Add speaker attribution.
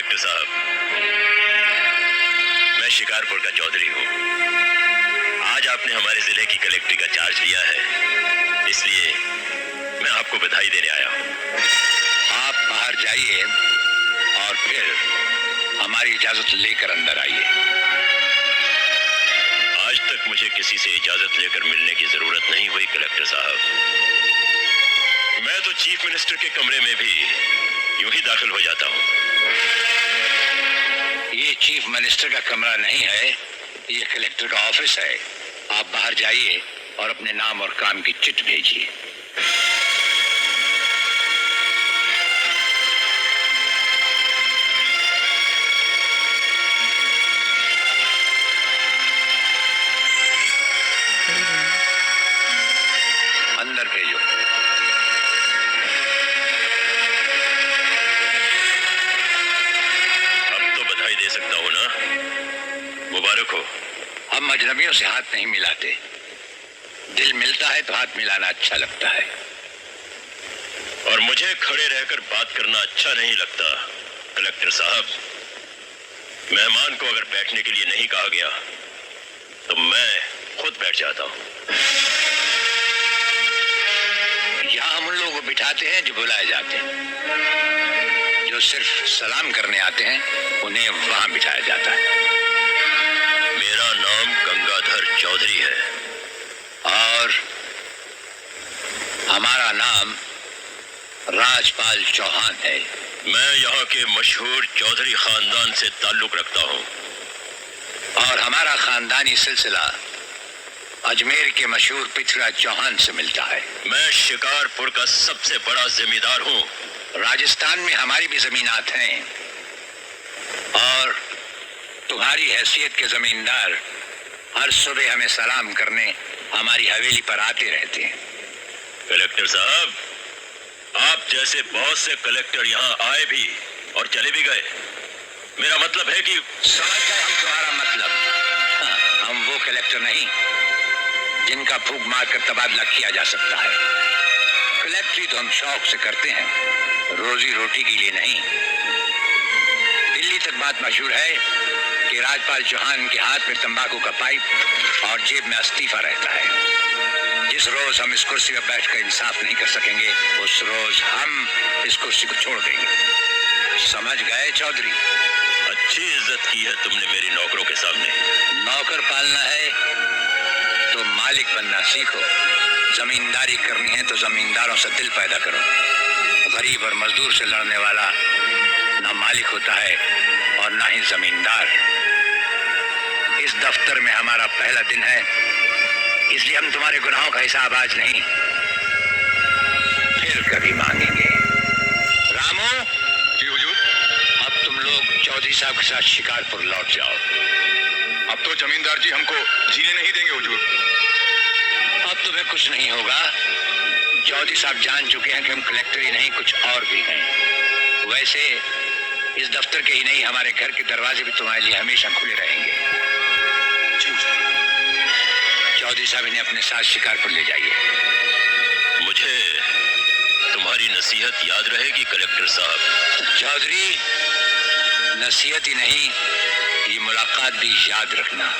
Speaker 1: Collector साहब, मैं शिकारपुर का चौधरी हूँ। आज आपने हमारे जिले की कलेक्ट्री का चार्ज लिया है, इसलिए मैं आपको बधाई देने आया हूँ।
Speaker 2: आप बाहर जाइए और फिर हमारी इजाजत लेकर अंदर आइए।
Speaker 1: आज तक मुझे किसी से इजाजत लेकर मिलने की जरूरत नहीं हुई कलेक्टर साहब। मैं तो चीफ मिनिस्टर के कमरे में भी यूं ही दाखिल हो जाता हूँ।
Speaker 2: ये चीफ मिनिस्टर का कमरा नहीं है, ये कलेक्टर का ऑफिस है। आप बाहर जाइए और अपने नाम और काम की चिट भेजिए। अंदर भेजो।
Speaker 1: दे सकता हूँ ना? मुबारक हो।
Speaker 2: हम अजनबियों से हाथ नहीं मिलाते। दिल मिलता है तो हाथ मिलाना अच्छा लगता है।
Speaker 1: और मुझे खड़े रहकर बात करना अच्छा नहीं लगता कलेक्टर साहब। मेहमान को अगर बैठने के लिए नहीं कहा गया तो मैं खुद बैठ जाता हूँ।
Speaker 2: यहाँ हम उन लोगों को बिठाते हैं जो बुलाए जाते हैं। जो सिर्फ सलाम करने आते हैं उन्हें वहां बिठाया जाता है।
Speaker 1: मेरा नाम गंगाधर चौधरी है
Speaker 2: और हमारा नाम राजपाल चौहान है।
Speaker 1: मैं यहाँ के मशहूर चौधरी खानदान से ताल्लुक रखता हूँ
Speaker 2: और हमारा खानदानी सिलसिला अजमेर के मशहूर पृथ्वीराज चौहान से मिलता है।
Speaker 1: मैं शिकारपुर का सबसे बड़ा जमींदार हूँ।
Speaker 2: राजस्थान में हमारी भी जमीनात हैं और तुम्हारी हैसियत के जमींदार हर सुबह हमें सलाम करने हमारी हवेली पर आते रहते हैं।
Speaker 1: कलेक्टर साहब, आप जैसे बहुत से कलेक्टर यहाँ आए भी और चले भी गए। मेरा मतलब है कि
Speaker 2: समझ गए हम तुम्हारा मतलब। हाँ, हम वो कलेक्टर नहीं जिनका फूंक मारकर तबादला किया जा सकता है। कलेक्टरी तो हम शौक से करते हैं, रोजी रोटी के लिए नहीं। दिल्ली तक बात मशहूर है कि राजपाल चौहान के हाथ में तंबाकू का पाइप और जेब में इस्तीफा रहता है। जिस रोज हम इस कुर्सी पर बैठकर इंसाफ नहीं कर सकेंगे उस रोज हम इस कुर्सी को छोड़ देंगे। समझ गए चौधरी?
Speaker 1: अच्छी इज्जत की है तुमने मेरी नौकरों के सामने।
Speaker 2: नौकर पालना है तो मालिक बनना सीखो। जमींदारी करनी है तो जमींदारों से दिल पैदा करो। गरीब और मजदूर से लड़ने वाला ना मालिक होता है और ना ही जमींदार। इस दफ्तर में हमारा पहला दिन है, इसलिए हम तुम्हारे गुनाहों का हिसाब आज नहीं फिर कभी मांगेंगे। रामू।
Speaker 3: जी हुजूर।
Speaker 2: अब तुम लोग चौधरी साहब के साथ शिकारपुर लौट जाओ।
Speaker 3: अब तो जमींदार जी हमको जीने नहीं देंगे हुजूर।
Speaker 2: अब तुम्हें कुछ नहीं होगा। चौधरी साहब जान चुके हैं कि हम कलेक्टर ही नहीं कुछ और भी हैं। वैसे इस दफ्तर के ही नहीं हमारे घर के दरवाजे भी तुम्हारे लिए हमेशा खुले रहेंगे। चौधरी साहब इन्हें अपने साथ शिकारपुर ले जाइए।
Speaker 1: मुझे तुम्हारी नसीहत याद रहेगी कलेक्टर साहब।
Speaker 2: चौधरी, नसीहत ही नहीं ये मुलाकात भी याद रखना।